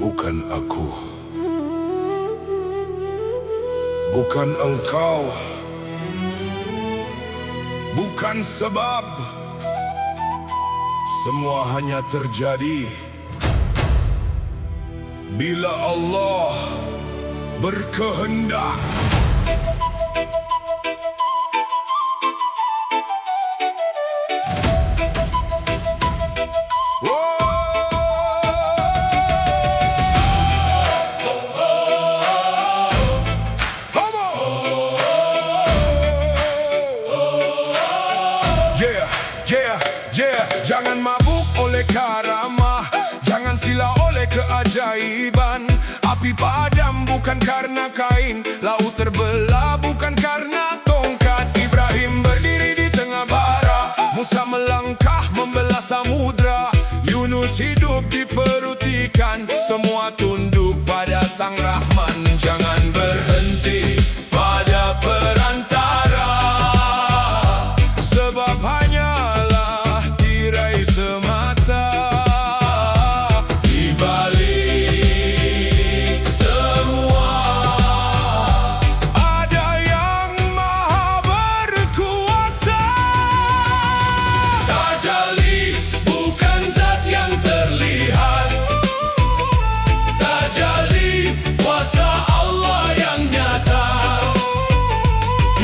bukan aku, bukan engkau, bukan sebab. Semua hanya terjadi bila Allah berkehendak. Jangan mabuk oleh karamah, jangan sila oleh keajaiban. Api padam bukan karena kain, laut terbelah bukan karena tongkat. Ibrahim berdiri di tengah bara, Musa melangkah membelah samudra, Yunus hidup di perut ikan. Semua tunduk pada Sang Rahman. Jangan berhenti pada perantara, sebab hanyalah tirai semata. Di balik semua ada yang maha berkuasa. Tajalli bukan zat yang terlihat, tajalli kuasa Allah yang nyata.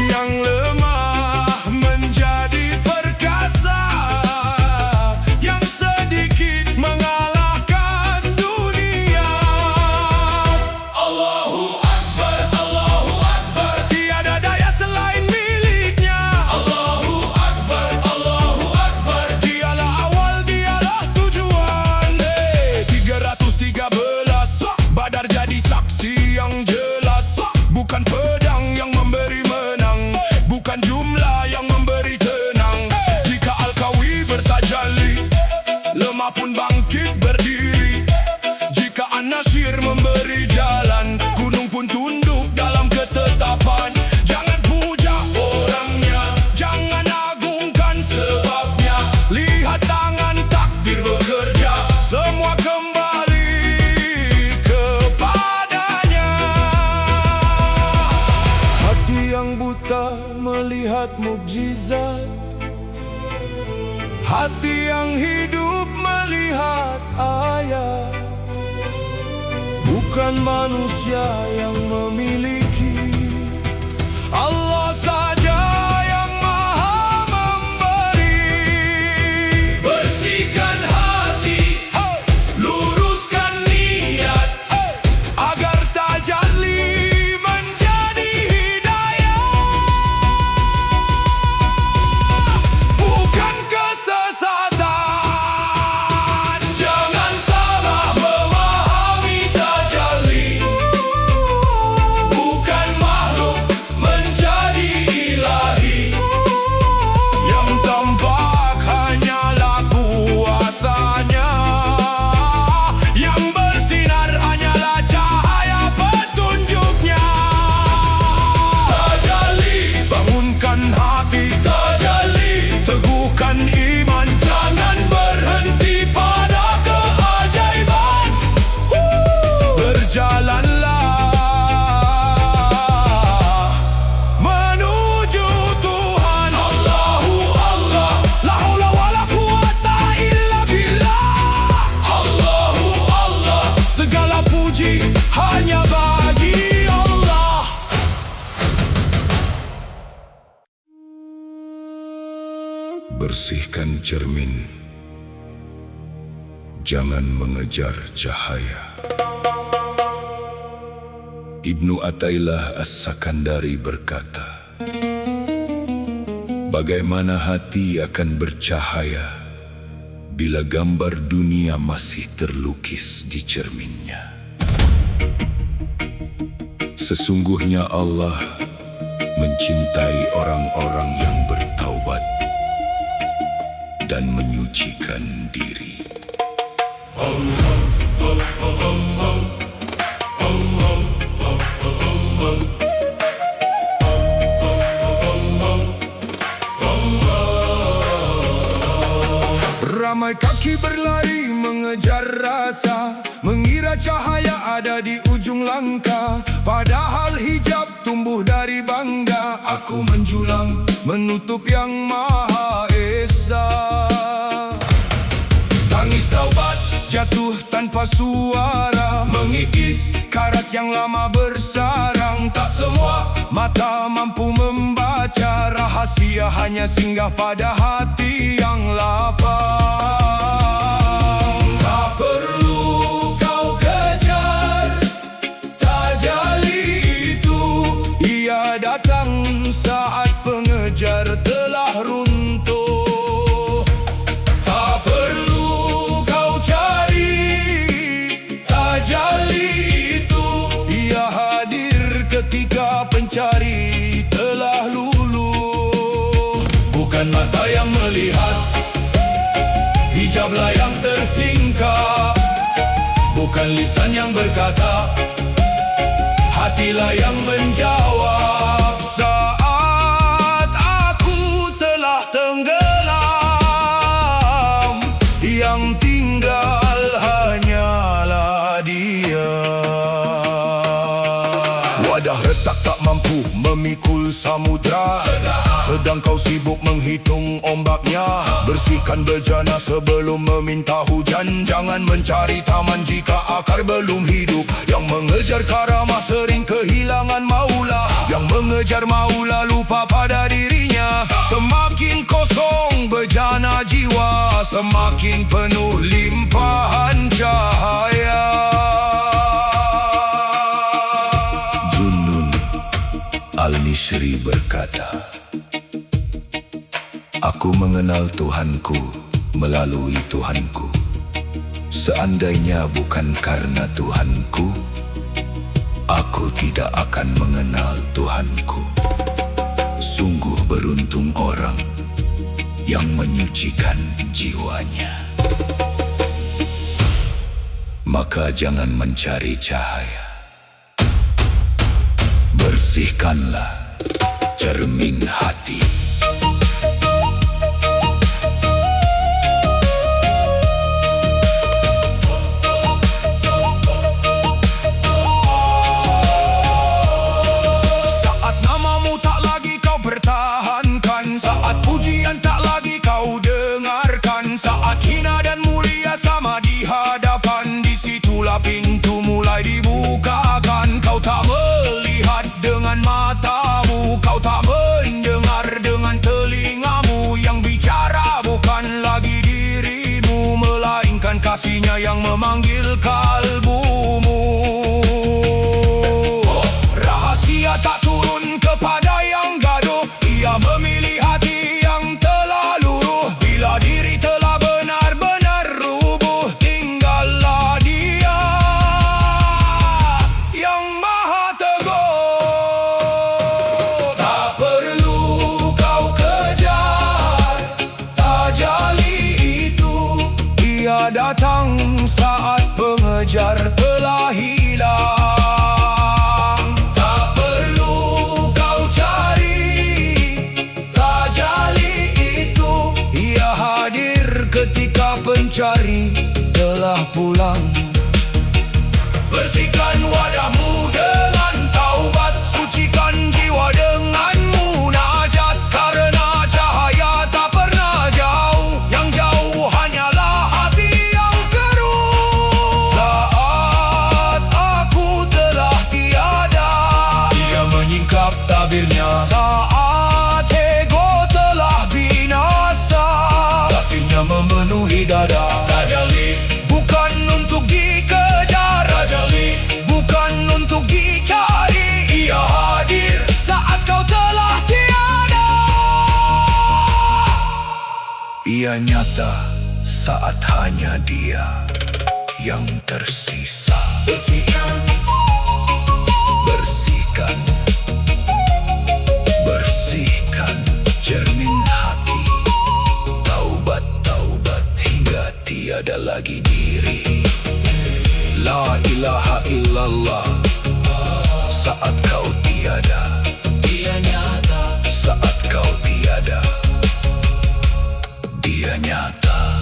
Yang lemah menjadi perkasa, yang sedikit mengalahkan dunia. Allahu Akbar, Allahu Akbar, tiada daya selain miliknya. Allahu Akbar, Allahu Akbar, dialah awal, dialah tujuan. 313 Badar jadi saksi yang jelas. Bukan pedang yang memberi menang, bukan jumlah yang memberi tenang. Jika Al-Qawi bertajalli, lemah pun bangkit berdiri. Jika An-Nasyir memberi jalan, gunung pun tunduk dalam ketetapan. Jangan puja orangnya, jangan agungkan sebabnya. Lihat tangan takdir bekerja, semua kembali kepadanya. Hati yang buta melihat mukjizat, hati yang hidup melihat ayat. Bukan manusia yang memiliki, Allah saja yang maha memberi. Bersihkan hati, luruskan niat, agar tajalli menjadi hidayah. Bukan kesesatan, jangan salah memahami tajalli. Bukan makhluk menjadi ilahi, yang tampak hanyalah kuasanya, yang bersinar hanyalah cahaya petunjuknya. Tajalli, bangunkan hati, tajalli, teguhkan iman. Jangan berhenti pada keajaiban. Berjalanlah menuju Tuhan. Allahu Allah, la haula wala quwata illa billah. Allahu Allah, segala puji hanya bagi Allah. Bersihkan cermin, jangan mengejar cahaya. Ibnu Athaillah As-Sakandari berkata, bagaimana hati akan bercahaya bila gambar dunia masih terlukis di cerminnya? Sesungguhnya Allah mencintai orang-orang yang bertaubat dan menyucikan diri. Ramai kaki berlari mengejar rasa, mengira cahaya ada di ujung langkah. Padahal hijab tumbuh dari bangga. Aku menjulang menutup yang Maha Esa. Tangis taubat jatuh tanpa suara, mengikis karat yang lama bersarang. Tak semua mata mampu membaca rahasia, hanya singgah pada hati yang lapang. Tak perlu kau kejar tajalli itu, ia datang saat pengejar telah runtuh. Tak perlu kau cari tajalli itu, ia hadir ketika pencari telah luluh. Bukan mata yang melihat, hijablah yang tersingkap. Bukan lisan yang berkata, hatilah yang menjawab. Saat aku telah tenggelam, yang tinggal hanyalah dia. Wadah retak tak mampu memikul samudra, sedang kau sibuk menghitung ombaknya. Bersihkan bejana sebelum meminta hujan. Jangan mencari taman jika akar belum hidup. Yang mengejar karamah sering kehilangan maula. Yang mengejar maula lupa pada dirinya. Semakin kosong bejana jiwa, semakin penuh limpahan cahaya. Junnun Al-Misri berkata, aku mengenal Tuhanku melalui Tuhanku. Seandainya bukan karena Tuhanku, aku tidak akan mengenal Tuhanku. Sungguh beruntung orang yang menyucikan jiwanya. Maka jangan mencari cahaya, bersihkanlah cermin hati. Saat pujian tak lagi kau dengarkan, saat hina dan mulia sama di hadapan, disitulah pintu mulai dibukakan. Kau tak melihat dengan matamu, kau tak mendengar dengan telingamu. Yang bicara bukan lagi dirimu, melainkan kasihnya yang memanggil kalbumu. Rahasia tak turun kepada yang gaduh, ia memilih hati yang telah luruh. Bila diri telah benar-benar rubuh, tinggallah dia yang maha teguh. Tak perlu kau kejar tajalli itu, ia datang saat pengejar telah hilang. Ketika pencari telah pulang, bersihkan wadahmu dengan taubat, sucikan jiwa dengan munajat. Karena cahaya tak pernah jauh, yang jauh hanyalah hati yang keruh. Saat aku telah tiada, dia menyingkap tabirnya. Saat ego telah binasa, kasihnya memenuhi dada. Tajalli bukan untuk dikejar, tajalli bukan untuk dicari. Ia hadir saat kau telah tiada. Ia nyata saat hanya dia yang tersisa. Bersihkan, bersihkan, bersihkan cermin hati. Taubat, taubat hingga tiada lagi diri. La ilaha illallah. Saat kau tiada, dia nyata. Saat kau tiada, dia nyata.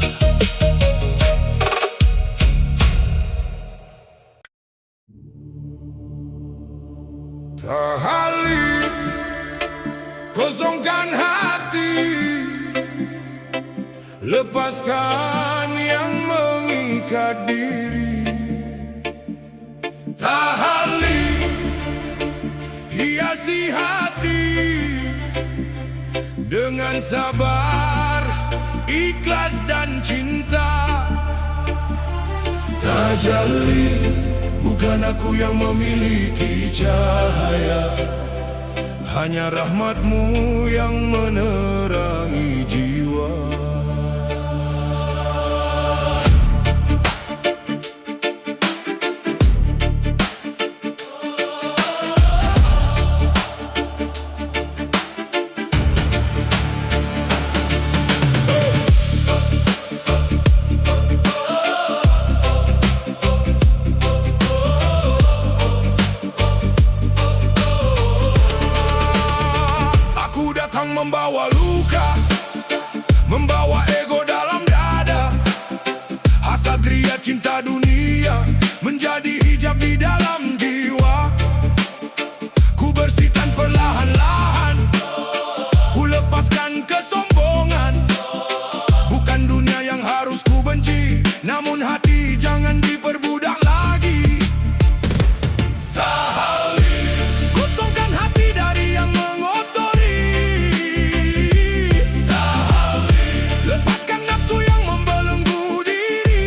Tahali, kosongkan hati, lepaskan yang mengikat diri. Tahali, hiasi hati dengan sabar, ikhlas dan cinta. Tajalli, bukan aku yang memiliki cahaya, hanya rahmatmu yang menerangi jiwa. Membawa luka, membawa ego dalam dada, hasad ria cinta dunia menjadi hijab di dalam jiwa. Ku bersihkan perlahan-lahan, ku lepaskan kesombongan. Bukan dunia yang harus ku benci, namun hati jangan diperbudak lagi. Tahali, kosongkan hati dari yang mengotori. Lepaskan nafsu yang membelenggu diri.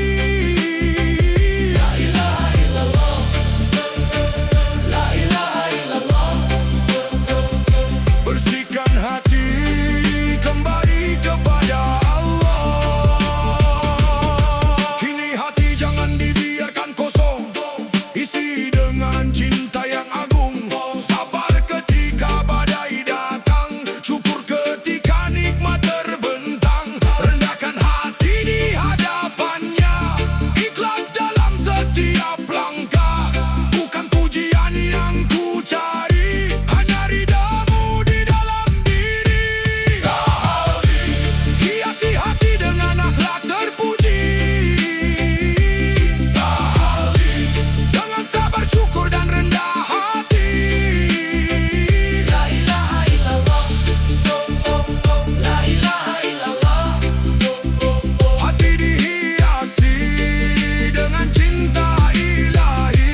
La ilaha illallah, la ilaha illallah. Bersihkan hati kembali kepada Allah. Kini hati jangan dibiarkan kosong, isi dengan cinta yang agung. Sabar ketika badai datang, syukur ketika nikmat terbentang. Rendahkan hati di hadapannya, ikhlas dalam setiap langkah. Bukan pujian yang ku cari, hanya ridamu di dalam diri. Tahali, hiasi hati dengan akhlak terpuji. Tahali, dengan sabar, syukur dan rendah hati. La ilaha illallah, la ilaha illallah. Hati dihiasi dengan cinta ilahi.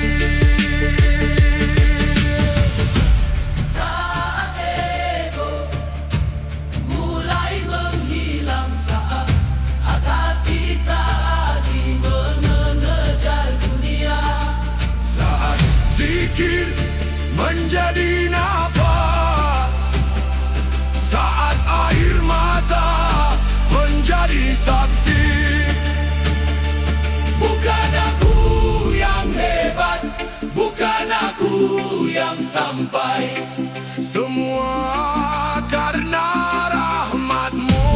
Saat ego mulai menghilang, saat hati tak lagi mengejar dunia, Saat zikir menjadi napas, saat air mata menjadi saksi. bukan aku yang hebat, bukan aku yang sampai. Semua karena rahmatmu.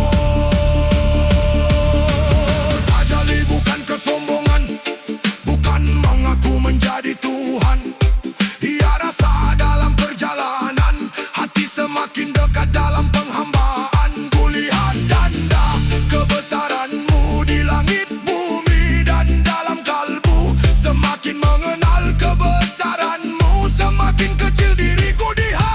Tajalli bukan kesombongan, bukan mengaku menjadi Tuhan. Ia rasa dalam perjalanan, hati semakin dekat dalam penghambaan. Ku lihat tanda kebesaranmu di langit, bumi dan dalam kalbu. Semakin mengenal kebesaranmu, semakin kecil diriku di hati.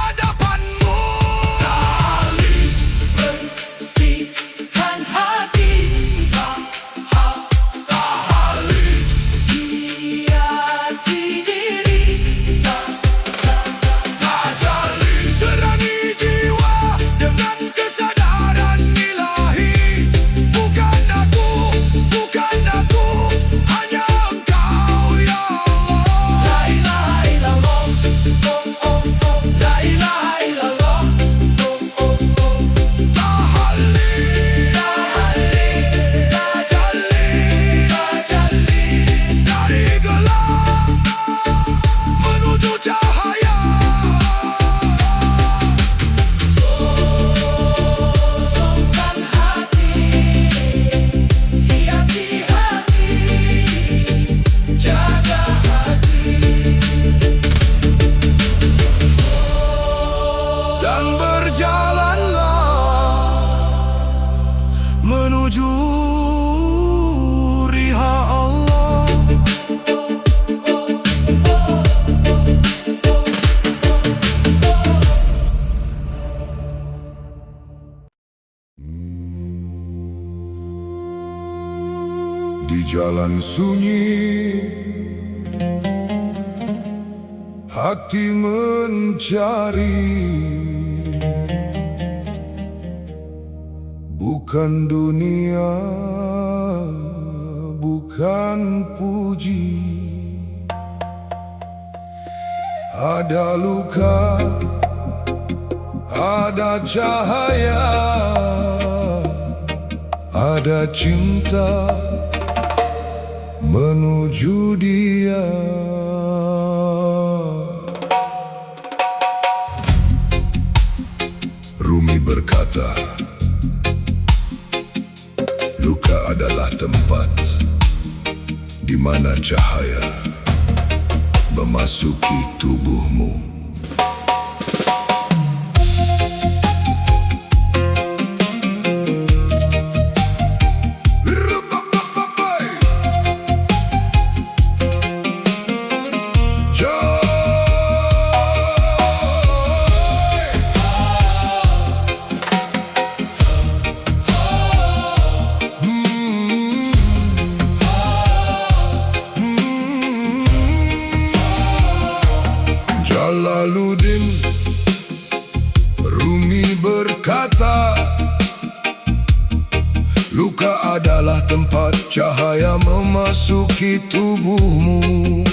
di jalan sunyi, hati mencari bukan dunia, bukan puji. Ada luka, ada cahaya, ada cinta menuju dia. Rumi berkata, luka adalah tempat di mana cahaya memasuki tubuhmu. Jalaluddin Rumi berkata, luka adalah tempat cahaya memasuki tubuhmu.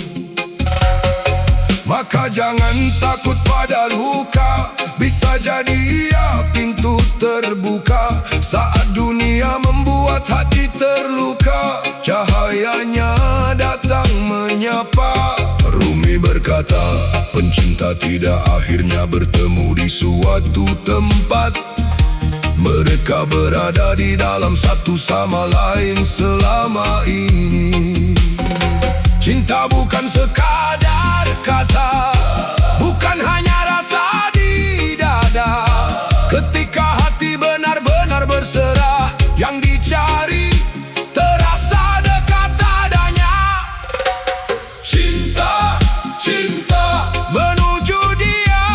Maka jangan takut pada luka, bisa jadi ia pintu terbuka. Saat dunia membuat hati terluka, cahayanya datang menyapa. Rumi berkata, pencinta tidak akhirnya bertemu di suatu tempat. Mereka berada di dalam satu sama lain selama ini. Cinta bukan sekadar kata, bukan hanya rasa di dada. Ketika hati benar-benar berserah, yang dicari terasa dekat adanya. Cinta, cinta menuju dia,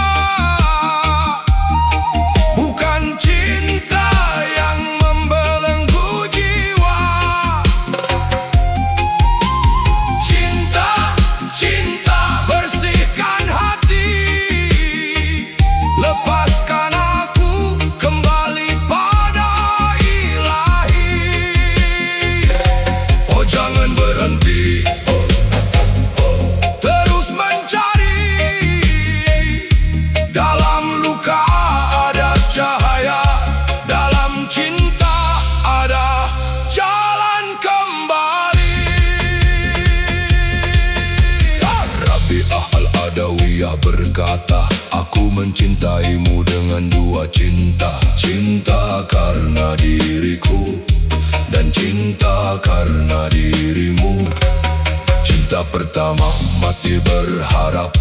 bukan cinta yang membelenggu jiwa. Cinta, cinta bersihkan hati, lepaskan aku kembali pada ilahi. Oh jangan berhenti, terus mencari. Dalam luka ada cahaya, dalam cinta ada jalan kembali. Rabi'ah Al-Adawiyah berkata, aku mencintaimu dengan dua cinta. Cinta karena diriku dan cinta karena dirimu. Cinta pertama masih berharap,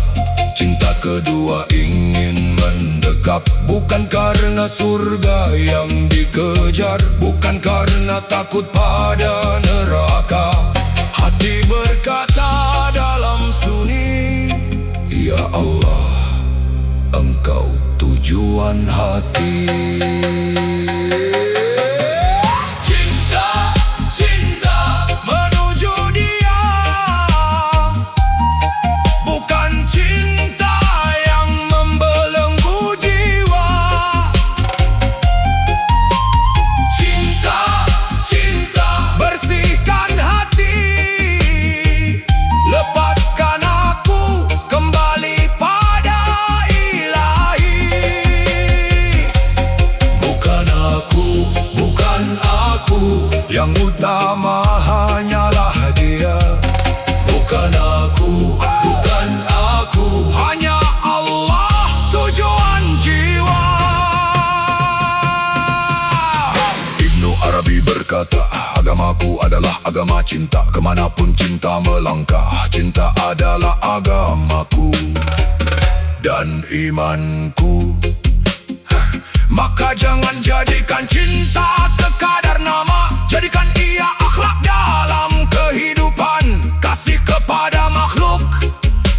cinta kedua ingin mendekap. Bukan karena surga yang dikejar, bukan karena takut pada neraka. Hati berkata dalam sunyi, ya Allah, Engkau tujuan hati. Cinta, cinta menuju dia, bukan cinta yang membelenggu jiwa. Cinta, cinta bersihkan hati, lepaskan aku kembali pada ilahi. Bukan aku yang utama, hanyalah dia. Bukan aku, hanya Allah tujuan jiwa. Ibnu Arabi berkata, agamaku adalah agama cinta. Kemanapun cinta melangkah, cinta adalah agamaku dan imanku. Maka jangan jadikan cinta sekadar nama, jadikan ia akhlak dalam kehidupan. Kasih kepada makhluk,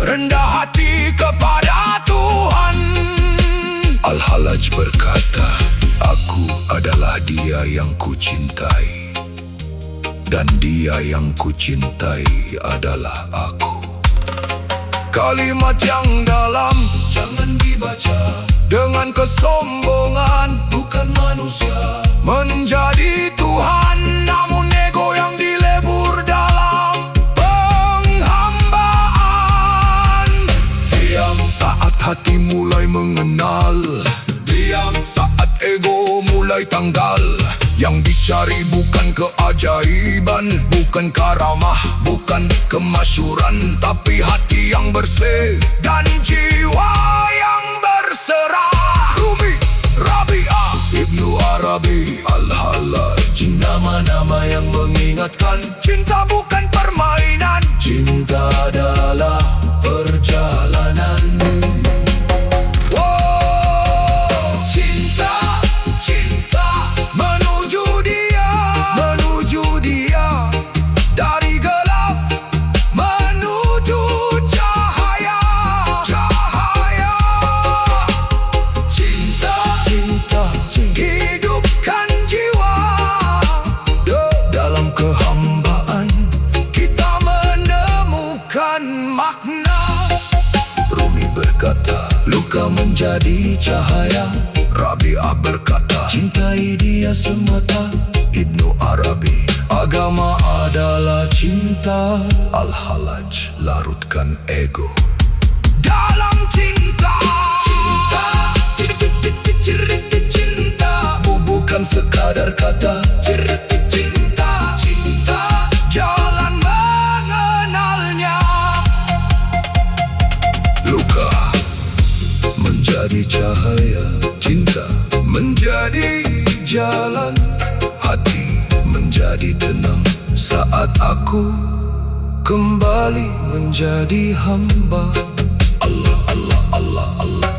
rendah hati kepada Tuhan. Al-Halaj berkata, aku adalah dia yang ku cintai, dan dia yang ku cintai adalah aku. Kalimat yang dalam jangan dibaca dengan kesombongan, bukan manusia menjadi Tuhan, namun ego yang dilebur dalam penghambaan. Diam saat hati mulai mengenal, diam saat ego mulai tanggal. Yang dicari bukan keajaiban, bukan karamah, bukan kemasyuran, tapi hati yang bersih dan jiwa yang berserah. Rumi, Rabi'ah, Ibnu Arabi, Al-Hallaj, nama-nama yang mengingatkan cinta bukan permainan, cinta adalah perjalanan. Luka menjadi cahaya, Rabi'ah berkata cintai dia semata. Ibnu Arabi, agama adalah cinta. Al-Hallaj, larutkan ego dalam cinta. Cinta, cinta, bukan sekadar kata. Cinta, cinta, jalan mengenalnya. Luka menjadi cahaya, cinta menjadi jalan, hati menjadi tenang saat aku kembali menjadi hamba. Allah, Allah, Allah, Allah.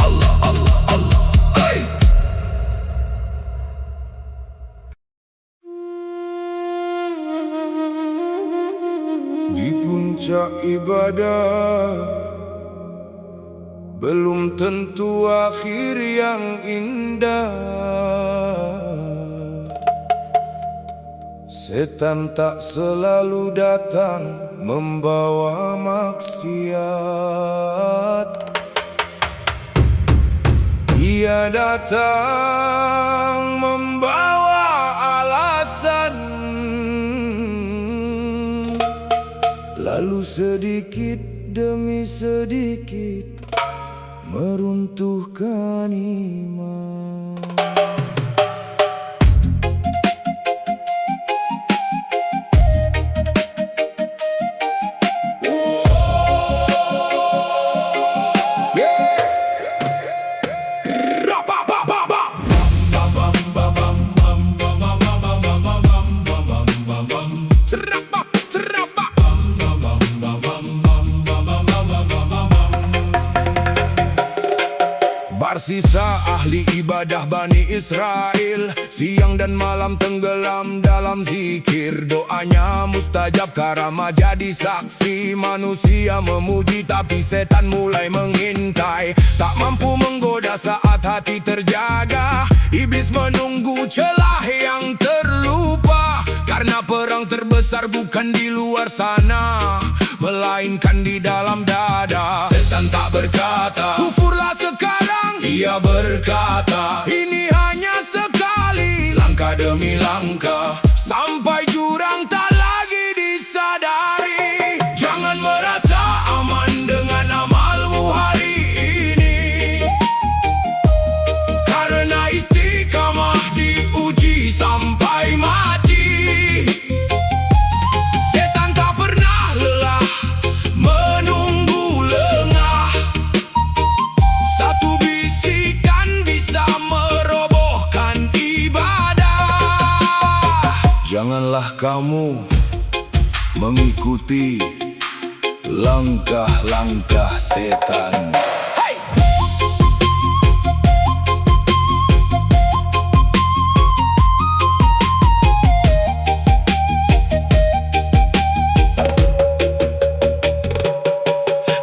Allah, Allah, Allah. Hey! Di puncak ibadah belum tentu akhir yang indah. Setan tak selalu datang membawa maksiat. Ia datang membawa alasan, lalu sedikit demi sedikit meruntuhkan iman. Barsisa ahli ibadah Bani Israel, siang dan malam tenggelam dalam zikir. Doanya mustajab, karamah jadi saksi. Manusia memuji tapi setan mulai mengintai. Tak mampu menggoda saat hati terjaga. Iblis menunggu celah yang terlupa. Karena perang terbesar bukan di luar sana, melainkan di dalam dada. Setan tak berkata kufurlah sekarang, ia berkata ini hanya sekali. Langkah demi langkah sampai jurang tak lagi disadari. Jangan merasa aman dengan amalmu hari ini, karena istiqamah diuji sampai mati. Setan tak pernah lelah menunggu lengah. Satu bisikan bisa merobohkan ibadah. Janganlah kamu mengikuti langkah-langkah setan. Hey!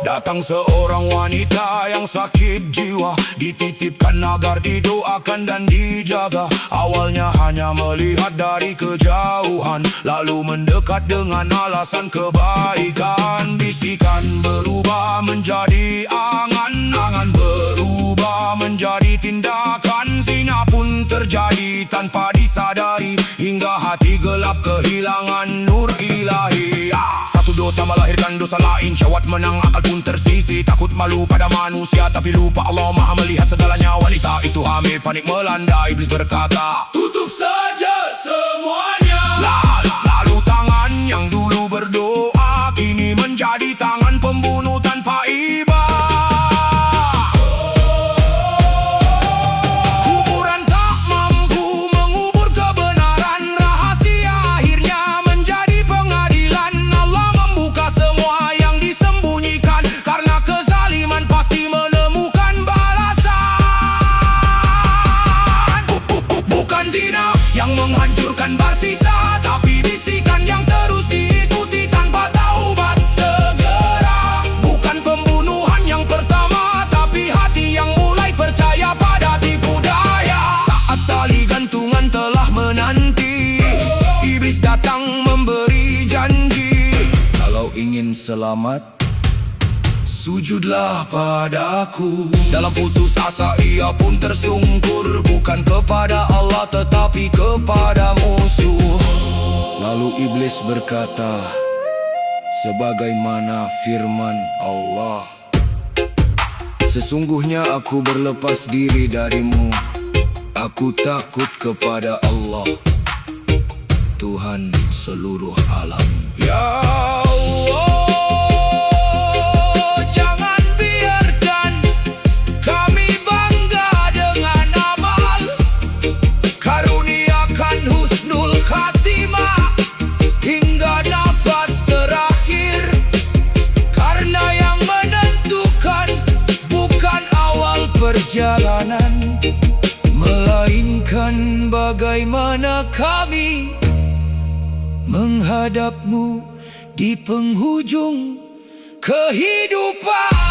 Datang tentang seorang wanita yang sakit jiwa, dititipkan agar didoakan dan dijaga. Awalnya hanya melihat dari kejauhan, lalu mendekat dengan alasan kebaikan. Bisikan berubah menjadi angan-angan, berubah menjadi tindakan. Zina pun terjadi tanpa disadari, hingga hati gelap kehilangan nur ilahi. Satu dosa melahirkan dosa lain, syahwat menang, akal pun tersisi. Takut malu pada manusia, tapi lupa Allah maha melihat segalanya. Wanita itu hamil, panik melanda, iblis berkata, tutup saja semuanya. Lalu tangan yang dulu berdoa kini menjadi tangan pembunuh tanpa iba. Kuburan tak mampu mengubur kebenaran, rahasia akhirnya menjadi pengadilan. Allah membuka semua yang disembunyikan, karena kezaliman pasti menemukan balasan. Bukan zina yang menghancurkan bersisa, tapi bisikan yang terus diikuti tanpa taubat segera. Bukan pembunuhan yang pertama, tapi hati yang mulai percaya pada tipu daya. Saat tali gantungan telah menanti, iblis datang memberi janji, kalau ingin selamat, sujudlah padaku. Dalam putus asa ia pun tersungkur, bukan kepada Allah tetapi kepada musuh. Lalu iblis berkata, sebagaimana firman Allah, sesungguhnya aku berlepas diri darimu. Aku takut kepada Allah, Tuhan seluruh alam. Ya Allah, jangan biarkan kami bangga dengan amal. Karuniakan husnul khatimah hingga nafas terakhir, karena yang menentukan bukan awal perjalanan, melainkan bagaimana kami menghadapmu di penghujung kehidupan.